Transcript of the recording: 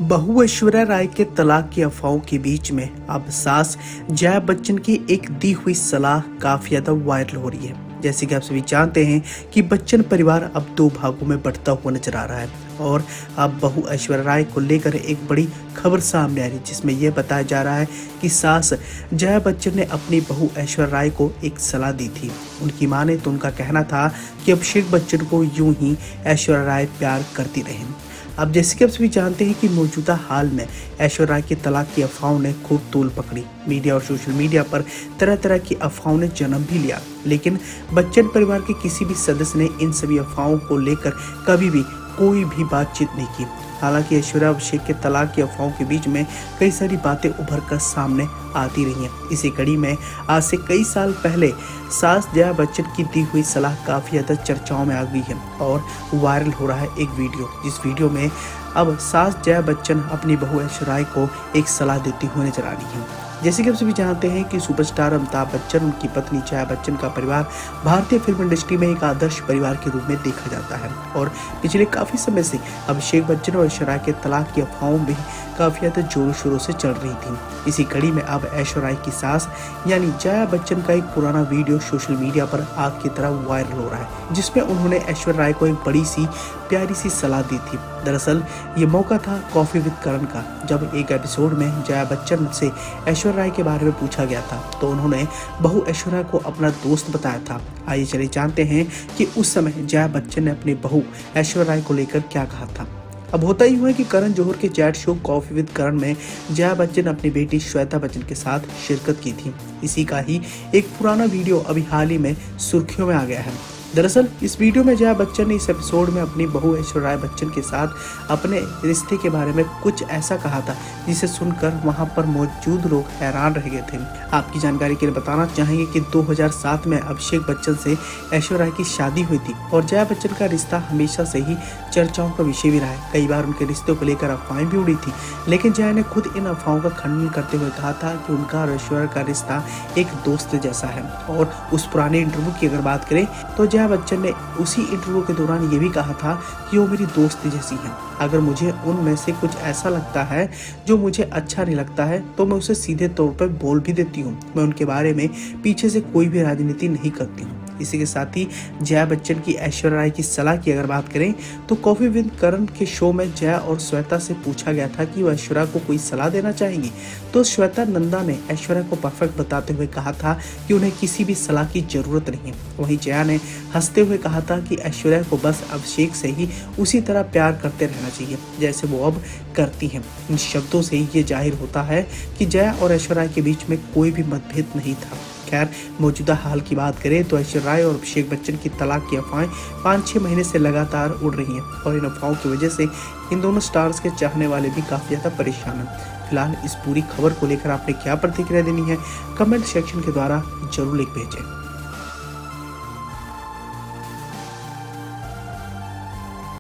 बहू ऐश्वर्या राय के तलाक की अफवाहों के बीच में अब सास जया बच्चन की एक दी हुई सलाह काफी ज्यादा वायरल हो रही है। जैसे कि आप सभी जानते हैं कि बच्चन परिवार अब दो भागों में बढ़ता हुआ नजर आ रहा है और अब बहू ऐश्वर्या राय को लेकर एक बड़ी खबर सामने आ रही है, जिसमें यह बताया जा रहा है कि सास जया बच्चन ने अपनी बहू ऐश्वर्या राय को एक सलाह दी थी। उनकी माने तो उनका कहना था कि अभिषेक बच्चन को यूं ही ऐश्वर्या राय प्यार करती रहें। अब जैसे कि आप सभी जानते हैं कि मौजूदा हाल में ऐश्वर्या राय के तलाक की अफवाहों ने खूब तूल पकड़ी। मीडिया और सोशल मीडिया पर तरह तरह की अफवाहों ने जन्म भी लिया, लेकिन बच्चन परिवार के किसी भी सदस्य ने इन सभी अफवाहों को लेकर कभी भी कोई भी बातचीत नहीं की। हालांकि ऐश्वर्या अभिषेक के तलाक की अफवाहों के बीच में कई सारी बातें उभर कर सामने आती रही हैं। इसी कड़ी में आज से कई साल पहले सास जया बच्चन की दी हुई सलाह काफी ज्यादा चर्चाओं में आ गई है और वायरल हो रहा है एक वीडियो, जिस वीडियो में अब सास जया बच्चन अपनी बहू ऐश्वर्या राय को एक सलाह देती हुई नजर आ रही है। जैसे कि आप सभी जानते हैं कि सुपरस्टार अमिताभ बच्चन, उनकी पत्नी जया बच्चन का परिवार भारतीय फिल्म इंडस्ट्री में एक आदर्श परिवार के रूप में देखा जाता है और पिछले काफी समय से अभिषेक बच्चन और ऐश्वर्या के तलाक की अफवाहों भी काफी ज्यादा जोरों शोरों से चल रही थी। इसी कड़ी में अब ऐश्वर्या राय की सास यानी जया बच्चन का एक पुराना वीडियो सोशल मीडिया पर आग की तरह वायरल हो रहा है, जिसमें उन्होंने ऐश्वर्या राय को एक बड़ी सी प्यारी सी सलाह दी थी। दरअसल ये मौका था कॉफी विद करण का, जब एक एपिसोड में जया बच्चन से ऐश्वर्या राय के बारे में पूछा गया था तो उन्होंने बहू ऐश्वर्या को अपना दोस्त बताया था। आइए चलिए जानते हैं कि उस समय जया बच्चन ने अपनी बहू ऐश्वर्या राय को लेकर क्या कहा था। अब होता ही हुआ है कि करण जौहर के चैट शो कॉफी विद करण में जया बच्चन अपनी बेटी श्वेता बच्चन के साथ शिरकत की थी। इसी का ही एक पुराना वीडियो अभी हाल ही में सुर्खियों में आ गया है। दरअसल इस वीडियो में जया बच्चन ने इस एपिसोड में अपनी बहू ऐश्वर्या राय बच्चन के साथ अपने रिश्ते के बारे में कुछ ऐसा कहा था जिसे सुनकर वहां पर मौजूद लोग हैरान रह गए थे। आपकी जानकारी के लिए बताना चाहेंगे कि 2007 में अभिषेक बच्चन से ऐश्वर्या राय की शादी हुई थी और जया बच्चन का रिश्ता हमेशा से ही चर्चाओं का विषय भी रहा है। कई बार उनके रिश्ते को लेकर अफवाहें भी उड़ी थी, लेकिन जया ने खुद इन अफवाहों का खंडन करते हुए कहा था कि उनका और ऐश्वर्या का रिश्ता एक दोस्त जैसा है। और उस पुराने इंटरव्यू की अगर बात करें तो जया बच्चन ने उसी इंटरव्यू के दौरान ये भी कहा था कि वो मेरी दोस्त जैसी है। अगर मुझे उनमें से कुछ ऐसा लगता है जो मुझे अच्छा नहीं लगता है तो मैं उसे सीधे तौर पर बोल भी देती हूँ। मैं उनके बारे में पीछे से कोई भी राजनीति नहीं करती हूँ। इसी के साथ ही जया बच्चन की ऐश्वर्या राय की सलाह की अगर बात करें तो कॉफी विद करण के शो में जया और श्वेता से पूछा गया था कि वो ऐश्वर्या को कोई सलाह देना चाहेंगी, तो श्वेता नंदा ने ऐश्वर्या को परफेक्ट बताते हुए कहा था कि उन्हें किसी भी सलाह की जरूरत नहीं है। वहीं जया ने हंसते हुए कहा था कि ऐश्वर्या को बस अभिषेक से ही उसी तरह प्यार करते रहना चाहिए जैसे वो अब करती हैं। इन शब्दों से ही ये जाहिर होता है कि जया और ऐश्वर्या के बीच में कोई भी मतभेद नहीं था। खैर, मौजूदा हाल की बात करें तो ऐश्वर्या राय और अभिषेक बच्चन की तलाक की अफवाहें 5-6 महीने से लगातार उड़ रही हैं और इन अफवाहों की वजह से इन दोनों स्टार्स के चाहने वाले भी काफी ज्यादा परेशान हैं। फिलहाल इस पूरी खबर को लेकर आपने क्या प्रतिक्रिया देनी है, कमेंट सेक्शन के द्वारा जरूर लिख भेजें।